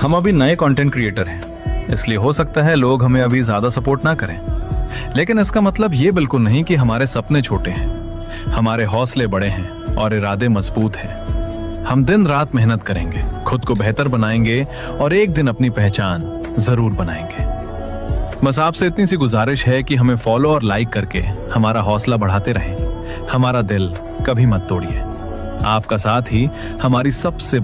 हम अभी नए कंटेंट क्रिएटर हैं, इसलिए हो सकता है लोग हमें अभी ज्यादा सपोर्ट ना करें, लेकिन इसका मतलब ये बिल्कुल नहीं कि हमारे सपने छोटे हैं। हमारे हौसले बड़े हैं और इरादे मजबूत हैं। हम दिन रात मेहनत करेंगे, खुद को बेहतर बनाएंगे और एक दिन अपनी पहचान जरूर बनाएंगे। बस आपसे इतनी सी गुजारिश है कि हमें फॉलो और लाइक करके हमारा हौसला बढ़ाते रहें। हमारा दिल कभी मत तोड़िए। आपका साथ ही हमारी सबसे